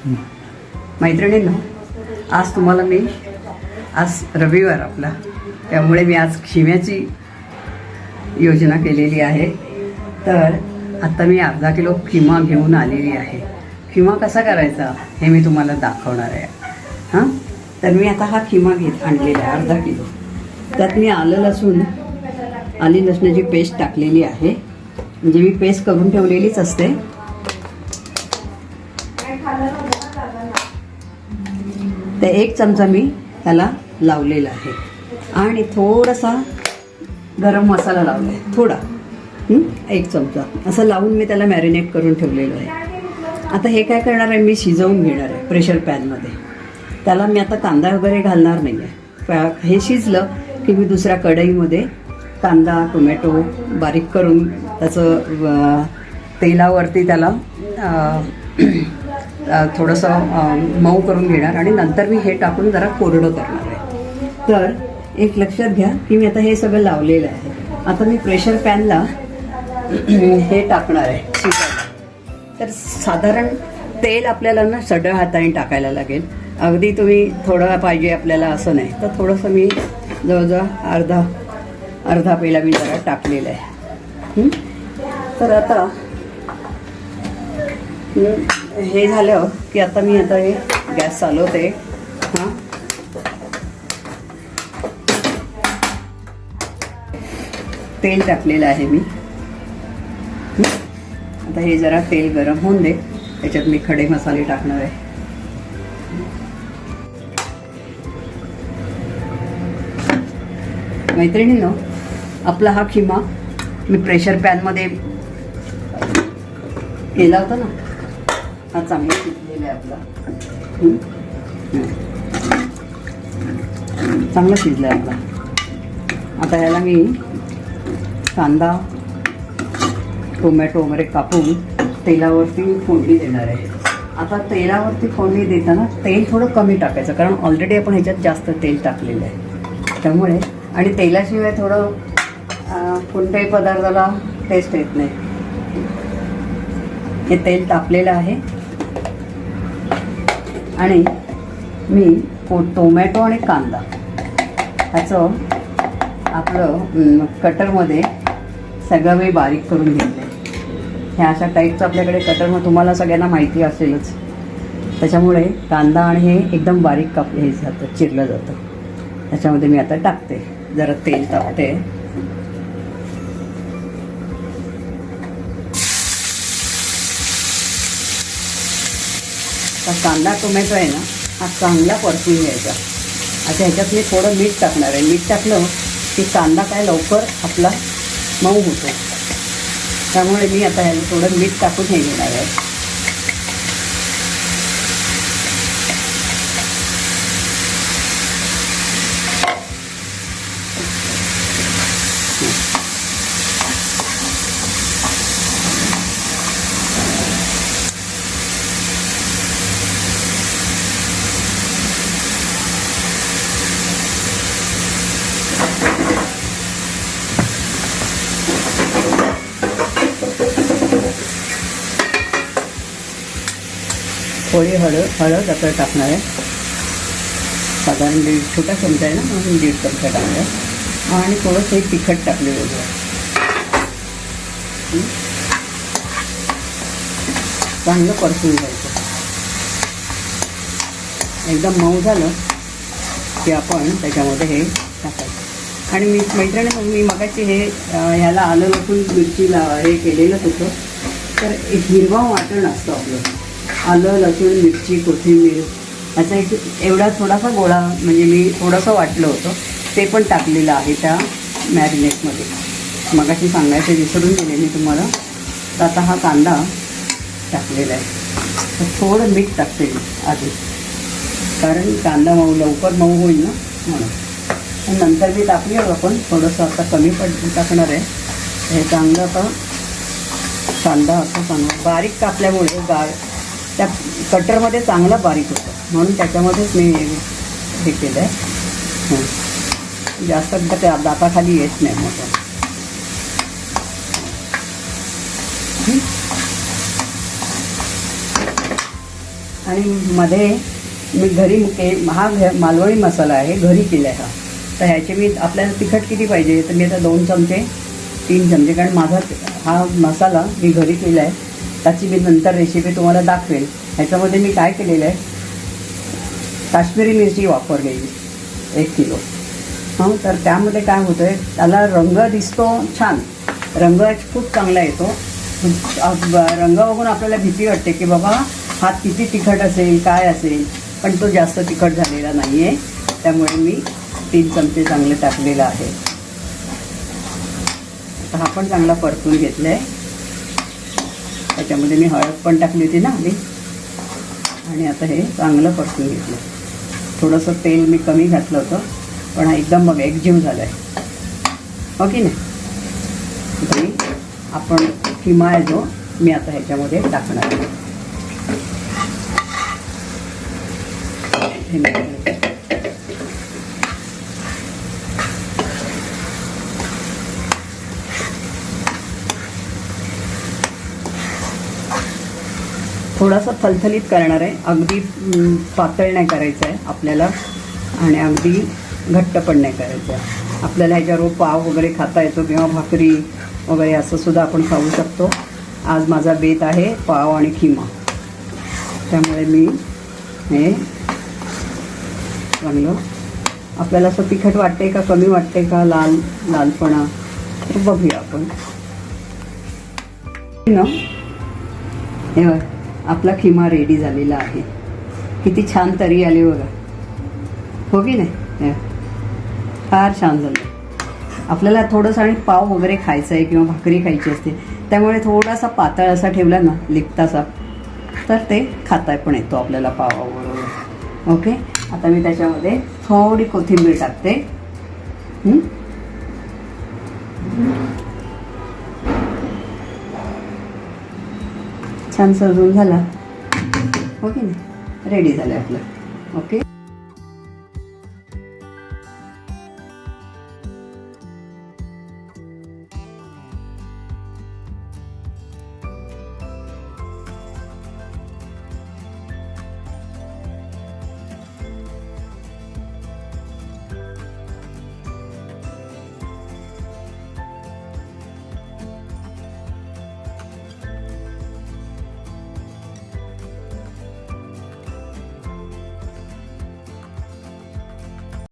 मैत्रिणींनो, आज तुम्हाला मी आज रविवार आपला, त्यामुळे मी आज खिम्याची योजना केलेली आहे. तर आता मी अर्धा किलो खिमा घेऊन आलेली आहे. खिमा कसा करायचा हे मी तुम्हाला दाखवणार आहे. हां, तर मी आता हा खिमा आणलेला आहे अर्धा किलो. त्यात मी आली लसणाची पेस्ट टाकलेली आहे. म्हणजे मी पेस्ट करून ठेवलेलीच असते. ते 1 चमचा मी त्याला लावलेला आहे आणि थोडासा गरम मसाला लावला आहे, थोडा 1 चमचा असं लावून मी त्याला मॅरिनेट करून ठेवलेलं आहे. आता हे काय करणार आहे, मी शिजवून घेणार आहे प्रेशर पॅनमध्ये. त्याला मी आता कांदा वगैरे घालणार नाही आहे. हे शिजलं की मी दुसऱ्या कढईमध्ये कांदा टोमॅटो बारीक करून त्याचं तेलावरती त्याला थोडंसं मऊ करून घेणार आणि नंतर मी हे टाकून जरा कोरडं करणार आहे. तर एक लक्षात घ्या की मी आता हे सगळं लावलेलं आहे. आता मी प्रेशर पॅनला हे टाकणार आहे शिजायला. तर साधारण तेल आपल्याला ना सढळ हाताने टाकायला लागेल. अगदी तुम्ही थोडं पाहिजे आपल्याला असं नाही. तर थोडंसं मी जवळजवळ अर्धा पेला मी जरा टाकलेलं आहे. तर आता हे झालं की आता मी हे गॅस चालवते. हां, तेल टाकलेलं आहे मी. आता हे जरा तेल गरम होऊन दे. त्याच्यात मी खडे मसाले टाकणार आहे. मैत्रिणींनो, आपला हा खिमा मी प्रेशर पॅनमध्ये केला होता ना, हा चांगला शिजलेला आहे आपला. चांगला शिजला आहे आपला. आता ह्याला मी कांदा टोमॅटो वगैरे कापून तेलावरती फोडणी देणार आहे. आता तेलावरती फोडणी देताना तेल थोडं कमी टाकायचं, कारण ऑलरेडी आपण ह्याच्यात जास्त तेल टाकलेलं आहे. त्यामुळे आणि तेलाशिवाय थोडं कोणत्याही पदार्थाला टेस्ट येत नाही. हे तेल तापलेलं आहे आणि मी टोमॅटो आणि कांदा ह्याचं आपलं कटरमध्ये सगळं मी बारीक करून घेतलं आहे. ह्या अशा टाईपचं आपल्याकडे कटर मग तुम्हाला सगळ्यांना माहिती असेलच. त्याच्यामुळे कांदा आणि हे एकदम बारीक हे जातं, चिरलं जातं. त्याच्यामध्ये मी आता टाकते. जरा तेल तापते. कांदा टोमॅटो आहे ना, हा चांगला परतून घ्यायचा. आता ह्याच्यात मी थोडं मीठ टाकणार आहे. मीठ टाकलं की कांदा काय लवकर आपला मऊ होतो. त्यामुळे मी आता ह्याला थोडं मीठ टाकून हे घेणार आहे. थोडी हळद आता टाकणार आहे. साधारण 1.5 छोटा चमचा आहे ना, म्हणून 1.5 चमचा टाकणार आहे. आणि थोडंसं हे तिखट टाकलेलं आहे. चांगलं परतून घ्यायचं. एकदम मऊ झालं की आपण त्याच्यामध्ये हे टाकायचं. आणि मी मगाशी ह्याला आलं लसूण मिरची हे केलेलंच होतं. तर हिरवा वाटण असतं आपलं. आलं लसूण मिरची कोथिंबीर याचा एवढा थोडासा गोळा, म्हणजे मी थोडंसं वाटलं होतं ते पण टाकलेलं आहे त्या मॅरिनेटमध्ये. मगाशी सांगायचं विसरून गेले मी तुम्हाला. तर आता हा कांदा टाकलेला आहे. तर थोडं मीठ टाकते मी आधी, कारण कांदा लवकर मऊ होईल ना म्हणून. आणि नंतर मी टाकली आपण थोडंसं आता कमी टाकणार आहे. हे चांगलं आता कांदा असं चांगलं बारीक कापल्यामुळे त्या कटरमध्ये चांगला बारीक होतं, म्हणून त्याच्यामध्येच मी हे केलं आहे. जास्त त्या दाताखाली येत नाही मोठं. आणि मध्ये मी घरी मालवणी मसाला आहे, घरी केला आहे हा. तर ह्याचे मी आपल्याला तिखट किती पाहिजे तर मी आता 2 चमचे 3 चमचे, कारण माझा हा मसाला मी घरी केला आहे, त्याची मी नंतर रेसिपी तुम्हाला दाखवेल. ह्याच्यामध्ये मी काय केलेलं आहे, काश्मीरी मिरची वापरलेली 1 किलो. तर त्यामध्ये काय होतं आहे, त्याला रंग दिसतो छान, रंग खूप चांगला येतो. रंग बघून आपल्याला भीती वाटते की बाबा हा किती तिखट असेल काय असेल, पण तो जास्त तिखट झालेला नाही आहे. त्यामुळे मी 3 चमचे चांगले टाकलेलं आहे. आता हा पण चांगला परतून घेतला आहे. त्याच्यामध्ये मी हळद पण टाकली होती ना आधी, आणि आता हे चांगलं परतून घेतलं. थोडंसं तेल मी कमी घातलं होतं, पण हा एकदम बघ एकजीव झाला आहे, हो की नाही. तरी आपण किमा आहे जो मी आता ह्याच्यामध्ये टाकणार आहे. थोडासा थलथलीत करणार आहे, अगदी पातळ नाही करायचं आहे आपल्याला, आणि अगदी घट्ट पण नाही करायचं आहे आपल्याला. ह्याच्यावर पाव वगैरे खाता येतो किंवा भाकरी वगैरे असं सुद्धा आपण खाऊ शकतो. आज माझा बेत आहे पाव आणि खिमा, त्यामुळे मी हे चांगलं, आपल्याला असं तिखट वाटते का कमी वाटते का लालपणा तर बघूया आपण ना. हे आपला खिमा रेडी झालेला आहे. किती छान तरी आली बघा, हो की नाही. फार छान झालं. आपल्याला थोडंसं आणि पाव वगैरे खायचं आहे किंवा भाकरी खायची असते, त्यामुळे थोडासा पातळ असा ठेवला ना लिकतासा, तर ते खाता पण येतो आपल्याला पावाबरोबर. ओके, आता मी त्याच्यामध्ये थोडी कोथिंबीर टाकते. छान सजून झाला, ओके ना, रेडी झालं आपलं. ओके.